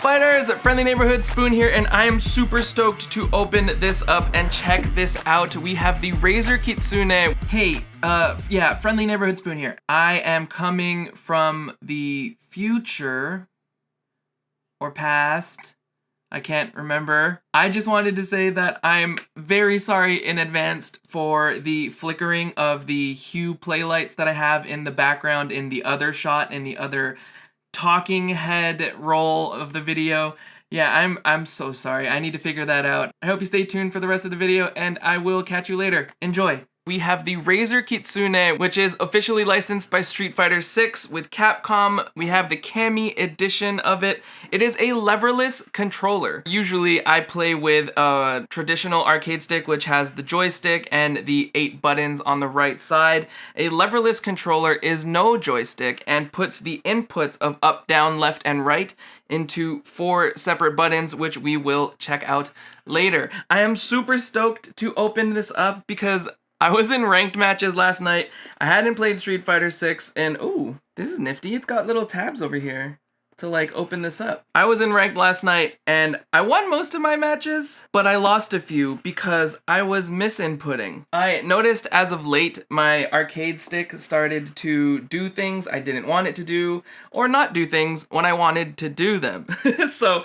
Fighters, Friendly Neighborhood Spoon here, and I am super stoked to open this up and check this out. We have the Razer Kitsune. Hey, yeah, Friendly Neighborhood Spoon here. I am coming from the future or past. I can't remember. I just wanted to say that I'm very sorry in advance for the flickering of the hue playlights that I have in the background in the other shot, in the other talking head roll of the video. Yeah, I'm so sorry. I need to figure that out. I hope you stay tuned for the rest of the video, and I will catch you later. Enjoy. We have the Razer Kitsune, which is officially licensed by Street Fighter 6 with Capcom. We have the Cammy edition of it. It is a leverless controller. Usually I play with a traditional arcade stick, which has the joystick and the 8 buttons on the right side. A leverless controller is no joystick and puts the inputs of up, down, left, and right into 4 separate buttons, which we will check out later. I am super stoked to open this up because I was in ranked matches last night. I hadn't played Street Fighter 6, and ooh, this is nifty. It's got little tabs over here to like open this up. I was in ranked last night, and I won most of my matches, but I lost a few because I was misinputting. I noticed as of late, my arcade stick started to do things I didn't want it to do, or not do things when I wanted to do them. So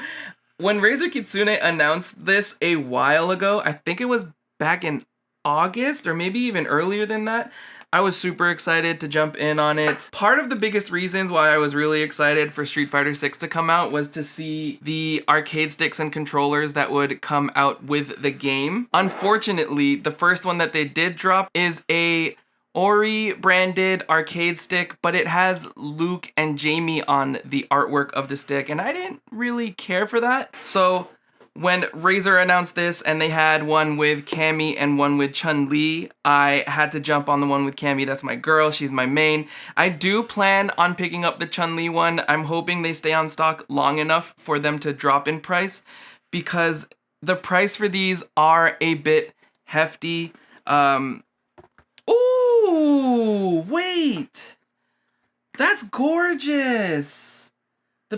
when Razer Kitsune announced this a while ago, I think it was back in August or maybe even earlier than that, I was super excited to jump in on it. Part of the biggest reasons why I was really excited for Street Fighter 6 to come out was to see the arcade sticks and controllers that would come out with the game. Unfortunately, the first one that they did drop is a Ori branded arcade stick, but it has Luke and Jamie on the artwork of the stick, and I didn't really care for that. So when Razer announced this and they had one with Cammy and one with Chun-Li, I had to jump on the one with Cammy. That's my girl, she's my main. I do plan on picking up the Chun-Li one. I'm hoping they stay on stock long enough for them to drop in price because the price for these are a bit hefty. Ooh, wait, that's gorgeous. The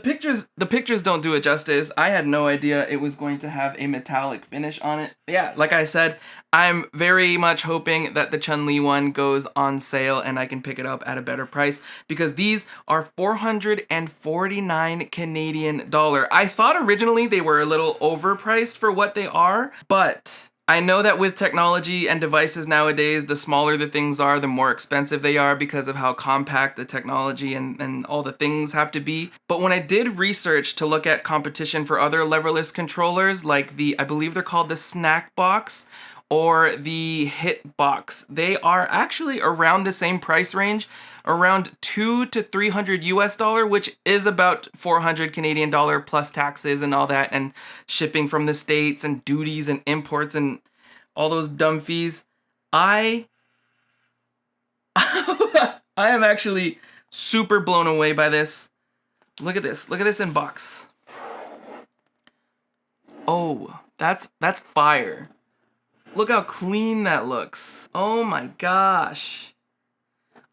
pictures don't do it justice. I had no idea it was going to have a metallic finish on it. Yeah, like I said, I'm very much hoping that the Chun-Li one goes on sale and I can pick it up at a better price because these are 449 Canadian dollar. I thought originally they were a little overpriced for what they are, but I know that with technology and devices nowadays, the smaller the things are, the more expensive they are because of how compact the technology and all the things have to be. But when I did research to look at competition for other leverless controllers, like I believe they're called the Snack Box or the Hit Box, they are actually around the same price range, around $200 to $300 US, which is about 400 Canadian dollar plus taxes and all that, and shipping from the States and duties and imports and all those dumb fees. I am actually super blown away by this. Look at this in box. Oh, that's fire. Look how clean that looks. Oh my gosh.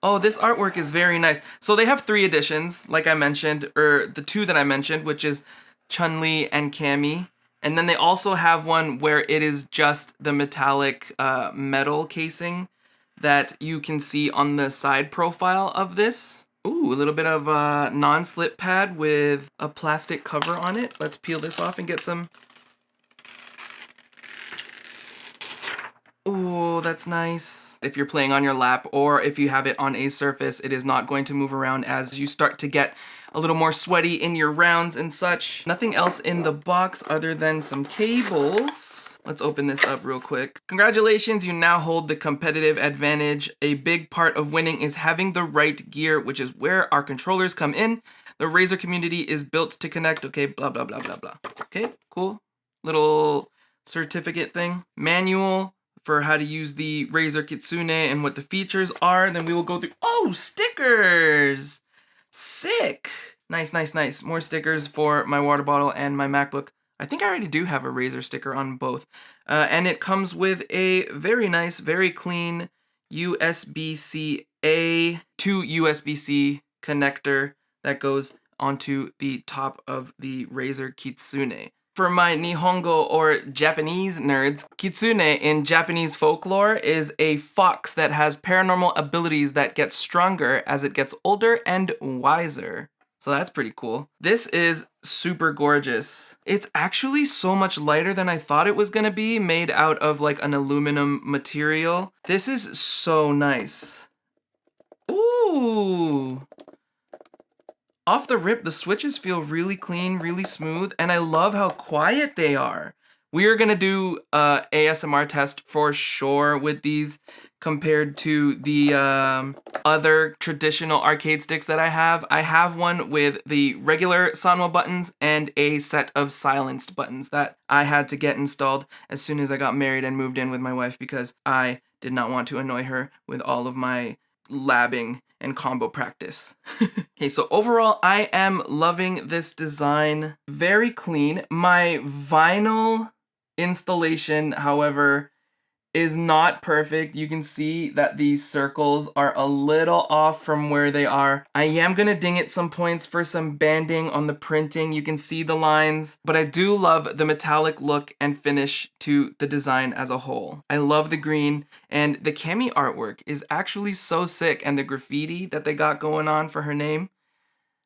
Oh, this artwork is very nice. So they have 3 editions, like I mentioned, or the 2 that I mentioned, which is Chun-Li and Cammy. And then they also have one where it is just the metallic metal casing that you can see on the side profile of this. Ooh, a little bit of a non-slip pad with a plastic cover on it. Let's peel this off and get some. Ooh, that's nice. If you're playing on your lap or if you have it on a surface, it is not going to move around as you start to get a little more sweaty in your rounds and such. Nothing else in the box other than some cables. Let's open this up real quick. Congratulations, you now hold the competitive advantage. A big part of winning is having the right gear, which is where our controllers come in. The Razer community is built to connect. Okay, blah, blah, blah, blah, blah. Okay, cool. Little certificate thing. Manual for how to use the Razer Kitsune and what the features are. Then we will go through, oh, stickers. Sick. Nice, nice, nice. More stickers for my water bottle and my MacBook. I think I already do have a Razer sticker on both. And it comes with a very nice, very clean USB-C-A to USB-C connector that goes onto the top of the Razer Kitsune. For my Nihongo or Japanese nerds, Kitsune in Japanese folklore is a fox that has paranormal abilities that get stronger as it gets older and wiser. So that's pretty cool. This is super gorgeous. It's actually so much lighter than I thought it was gonna be, made out of like an aluminum material. This is so nice. Ooh. Off the rip, the switches feel really clean, really smooth, and I love how quiet they are. We are gonna do a ASMR test for sure with these compared to the other traditional arcade sticks that I have. I have one with the regular Sanwa buttons and a set of silenced buttons that I had to get installed as soon as I got married and moved in with my wife because I did not want to annoy her with all of my labbing and combo practice. Okay, so overall, I am loving this design. Very clean. My vinyl installation, however, is not perfect. You can see that these circles are a little off from where they are. I am gonna ding it some points for some banding on the printing. You can see the lines, but I do love the metallic look and finish to the design as a whole. I love the green, and the Cammy artwork is actually so sick, and the graffiti that they got going on for her name,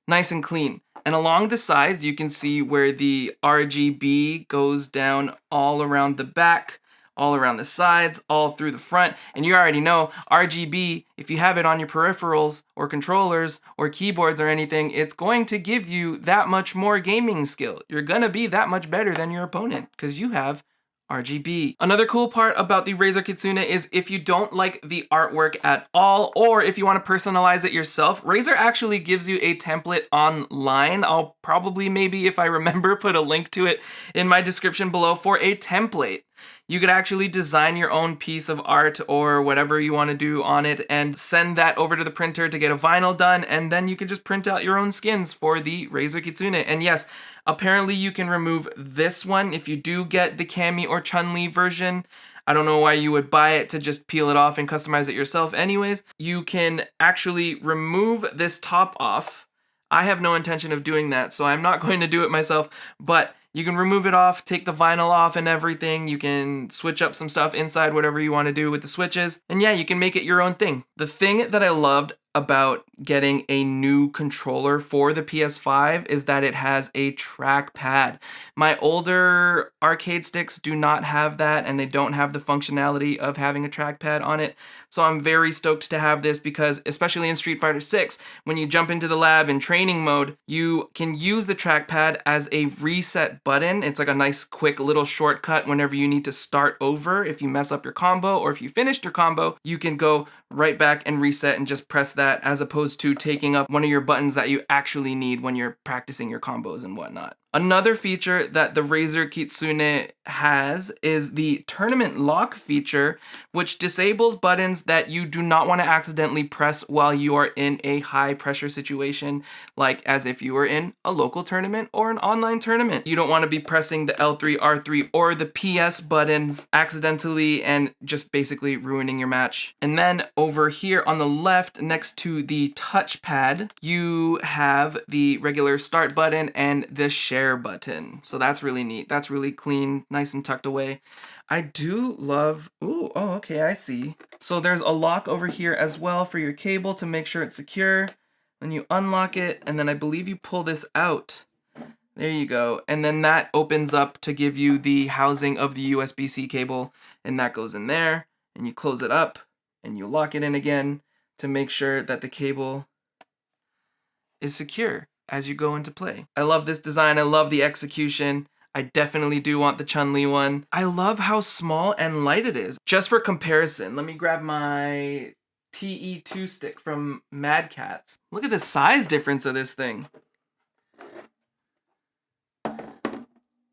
nice and clean. And along the sides, you can see where the RGB goes down all around the back, all around the sides, all through the front. And you already know RGB, if you have it on your peripherals or controllers or keyboards or anything, it's going to give you that much more gaming skill. You're gonna be that much better than your opponent because you have RGB. Another cool part about the Razer Kitsune is if you don't like the artwork at all, or if you want to personalize it yourself, Razer actually gives you a template online. I'll probably, maybe if I remember, put a link to it in my description below for a template. You could actually design your own piece of art or whatever you want to do on it and send that over to the printer to get a vinyl done, and then you can just print out your own skins for the Razer Kitsune. And yes, apparently you can remove this one if you do get the Cammy or Chun-Li version. I don't know why you would buy it to just peel it off and customize it yourself anyways. You can actually remove this top off. I have no intention of doing that, so I'm not going to do it myself, but you can remove it off, take the vinyl off and everything. You can switch up some stuff inside, whatever you want to do with the switches. And yeah, you can make it your own thing. The thing that I loved about getting a new controller for the PS5 is that it has a trackpad. My older arcade sticks do not have that, and they don't have the functionality of having a trackpad on it. So I'm very stoked to have this because, especially in Street Fighter 6, when you jump into the lab in training mode, you can use the trackpad as a reset button. It's like a nice quick little shortcut whenever you need to start over. If you mess up your combo or if you finished your combo, you can go right back and reset and just press that, as opposed to taking up one of your buttons that you actually need when you're practicing your combos and whatnot. Another feature that the Razer Kitsune has is the tournament lock feature, which disables buttons that you do not want to accidentally press while you are in a high pressure situation, like as if you were in a local tournament or an online tournament. You don't want to be pressing the L3, R3, or the PS buttons accidentally and just basically ruining your match. And then over here on the left, next to the touchpad, you have the regular start button and the share button. So that's really neat. That's really clean, nice and tucked away. I do love, ooh, oh, okay, I see. So there's a lock over here as well for your cable to make sure it's secure. Then you unlock it, and then I believe you pull this out. There you go. And then that opens up to give you the housing of the USB-C cable, and that goes in there, and you close it up, and you lock it in again to make sure that the cable is secure as you go into play. I love this design. I love the execution. I definitely do want the Chun-Li one. I love how small and light it is. Just for comparison, let me grab my TE2 stick from Mad Catz. Look at the size difference of this thing.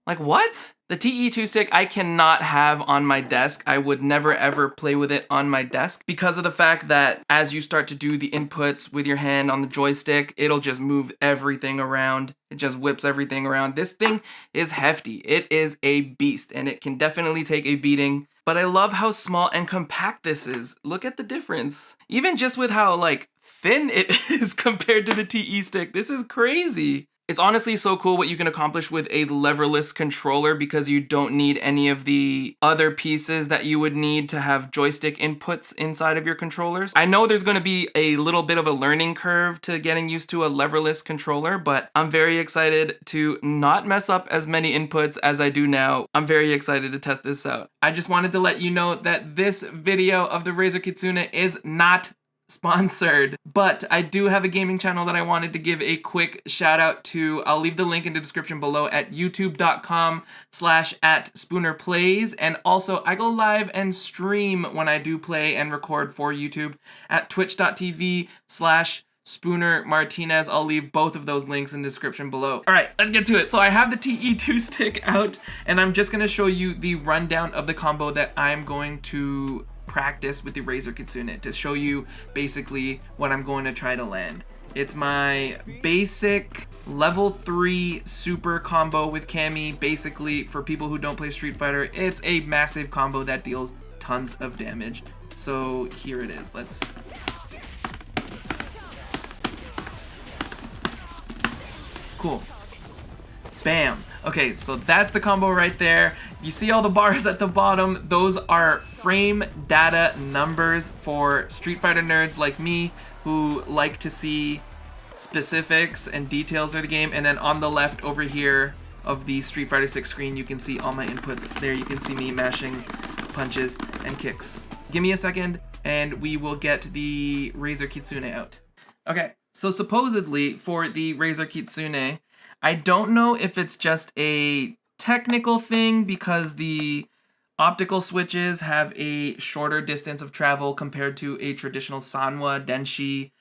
Like what? The TE2 stick I cannot have on my desk. I would never ever play with it on my desk because of the fact that as you start to do the inputs with your hand on the joystick, it'll just move everything around. It just whips everything around. This thing is hefty. It is a beast and it can definitely take a beating. But I love how small and compact this is. Look at the difference. Even just with how like thin it is compared to the TE stick. This is crazy. It's honestly so cool what you can accomplish with a leverless controller because you don't need any of the other pieces that you would need to have joystick inputs inside of your controllers. I know there's going to be a little bit of a learning curve to getting used to a leverless controller, but I'm very excited to not mess up as many inputs as I do now. I'm very excited to test this out. I just wanted to let you know that this video of the Razer Kitsune is not sponsored, but I do have a gaming channel that I wanted to give a quick shout out to. I'll leave the link in the description below at youtube.com/@SpoonerPlays, and also I go live and stream when I do play and record for YouTube at twitch.tv/Spooner Martinez. I'll leave both of those links in the description below. All right, let's get to it. So I have the TE2 stick out and I'm just gonna show you the rundown of the combo that I'm going to practice with the Razer Kitsune to show you basically what I'm going to try to land. It's my basic level 3 super combo with Cammy. Basically, for people who don't play Street Fighter, it's a massive combo that deals tons of damage. So here it is. Let's... Cool. Bam. Okay, so that's the combo right there. You see all the bars at the bottom? Those are frame data numbers for Street Fighter nerds like me who like to see specifics and details of the game. And then on the left over here of the Street Fighter 6 screen, you can see all my inputs. There you can see me mashing punches and kicks. Give me a second and we will get the Razer Kitsune out. Okay, so supposedly for the Razer Kitsune, I don't know if it's just a technical thing because the optical switches have a shorter distance of travel compared to a traditional Sanwa Denshi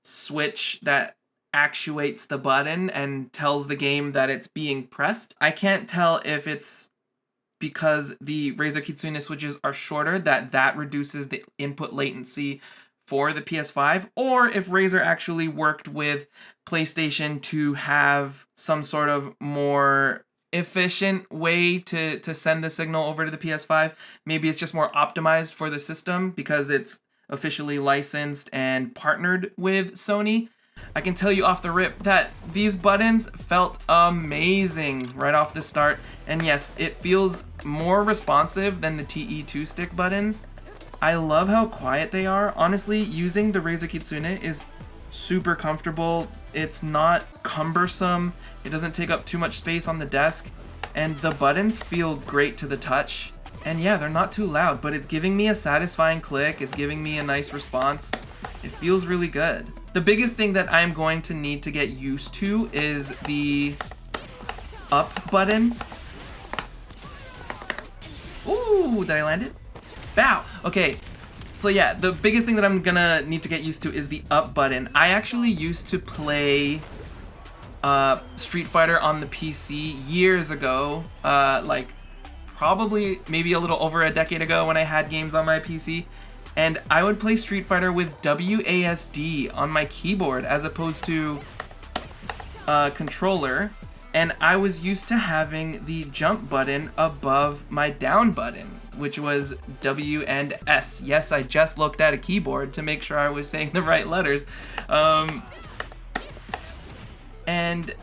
switch that actuates the button and tells the game that it's being pressed. I can't tell if it's because the Razer Kitsune switches are shorter that reduces the input latency for the PS5, or if Razer actually worked with PlayStation to have some sort of more efficient way to send the signal over to the PS5. Maybe it's just more optimized for the system because it's officially licensed and partnered with Sony. I can tell you off the rip that these buttons felt amazing right off the start. And yes, it feels more responsive than the TE2 stick buttons. I love how quiet they are. Honestly, using the Razer Kitsune is super comfortable. It's not cumbersome. It doesn't take up too much space on the desk. And the buttons feel great to the touch. And yeah, they're not too loud, but it's giving me a satisfying click. It's giving me a nice response. It feels really good. The biggest thing that I'm going to need to get used to is the up button. Ooh, did I land it? Bow. Okay, so yeah, the biggest thing that I'm gonna need to get used to is the up button. I actually used to play Street Fighter on the PC years ago, like probably maybe a little over a decade ago when I had games on my PC, and I would play Street Fighter with WASD on my keyboard as opposed to controller, and I was used to having the jump button above my down button, which was W and S. Yes, I just looked at a keyboard to make sure I was saying the right letters. And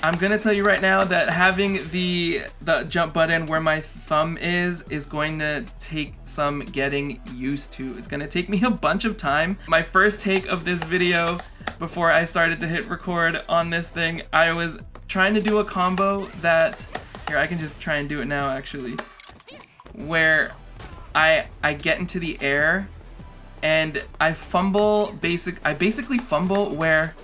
I'm gonna tell you right now that having the jump button where my thumb is going to take some getting used to. It's gonna take me a bunch of time. My first take of this video before I started to hit record on this thing, I was trying to do a combo that, here, I can just try and do it now actually, where I get into the air and I basically fumble where,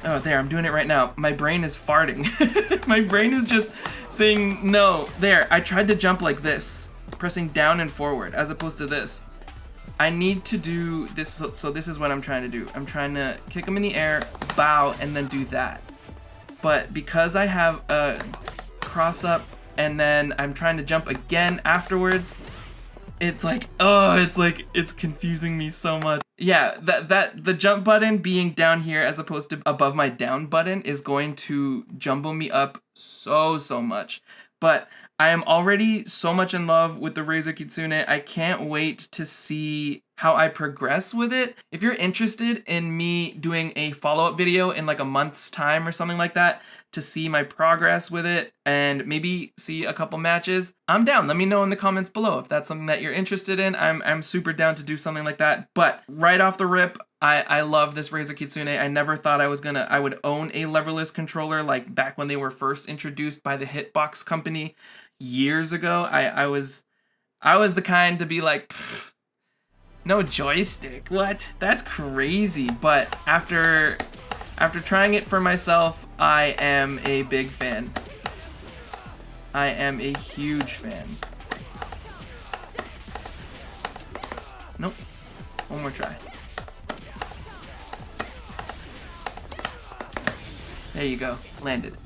oh there, I'm doing it right now. My brain is farting. My brain is just saying no. There, I tried to jump like this, pressing down and forward as opposed to this. I need to do this, so this is what I'm trying to do. I'm trying to kick them in the air, bow, and then do that. But because I have a cross up and then I'm trying to jump again afterwards. It's like, oh, it's confusing me so much. Yeah, the jump button being down here as opposed to above my down button is going to jumbo me up so much. But I am already so much in love with the Razer Kitsune. I can't wait to see how I progress with it. If you're interested in me doing a follow-up video in like a month's time or something like that to see my progress with it and maybe see a couple matches, I'm down. Let me know in the comments below if that's something that you're interested in. I'm super down to do something like that. But right off the rip, I love this Razer Kitsune. I never thought I would own a leverless controller like back when they were first introduced by the Hitbox company years ago. I was the kind to be like, no joystick, what? That's crazy. But after trying it for myself, I am a big fan. I am a huge fan. Nope. One more try. There you go. Landed.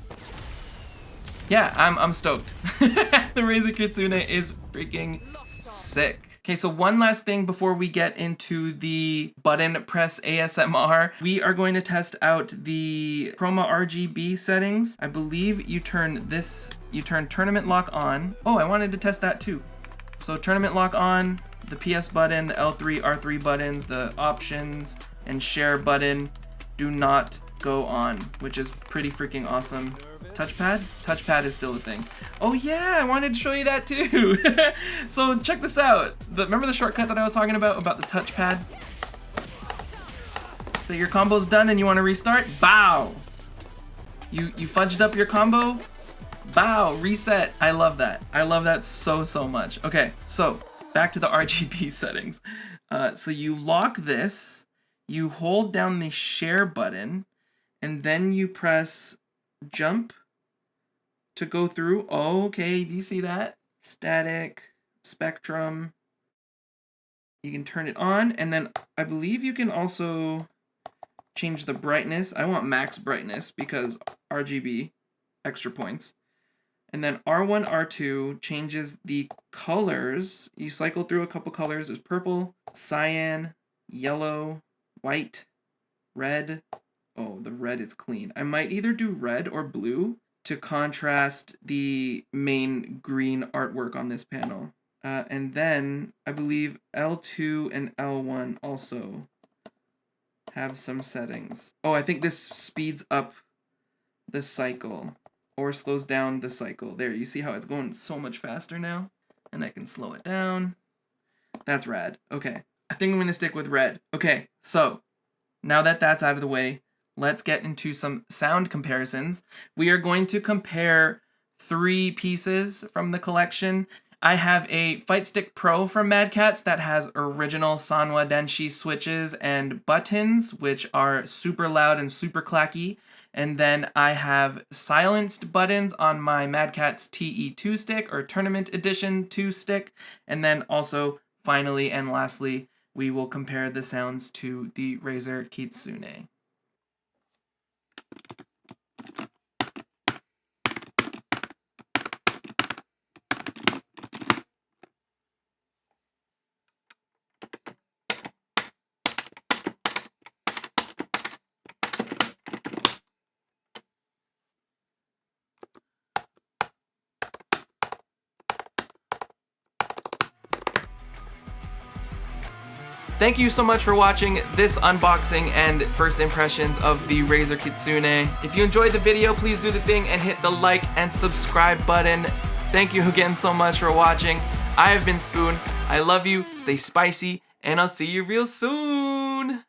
Yeah, I'm stoked. The Razer Kitsune is freaking sick. Okay, so one last thing before we get into the button press ASMR. We are going to test out the chroma RGB settings. I believe you turn tournament lock on. Oh, I wanted to test that too. So tournament lock on, the PS button, the L3, R3 buttons, the options, and share button do not go on, which is pretty freaking awesome. Touchpad? Touchpad is still a thing. Oh yeah, I wanted to show you that too. So check this out. Remember the shortcut that I was talking about the touchpad? So your combo's done and you want to restart? Bow! You fudged up your combo? Bow! Reset! I love that. I love that so much. Okay, so back to the RGB settings. So you lock this, you hold down the share button, and then you press jump to go through. Oh, okay, do you see that? Static, spectrum. You can turn it on, and then I believe you can also change the brightness. I want max brightness because RGB, extra points. And then R1, R2 changes the colors. You cycle through a couple colors. There's purple, cyan, yellow, white, red. Oh, the red is clean. I might either do red or blue to contrast the main green artwork on this panel. And then I believe L2 and L1 also have some settings. Oh, I think this speeds up the cycle or slows down the cycle. There, you see how it's going so much faster now? And I can slow it down. That's rad. Okay, I think I'm gonna stick with red. Okay, so now that that's out of the way, let's get into some sound comparisons. We are going to compare 3 pieces from the collection. I have a Fight Stick Pro from Mad Catz that has original Sanwa Denshi switches and buttons, which are super loud and super clacky. And then I have silenced buttons on my Mad Catz TE2 stick, or Tournament Edition 2 stick. And then also, finally and lastly, we will compare the sounds to the Razer Kitsune. Thank you so much for watching this unboxing and first impressions of the Razer Kitsune. If you enjoyed the video, please do the thing and hit the like and subscribe button. Thank you again so much for watching. I have been Spoon. I love you, stay spicy, and I'll see you real soon.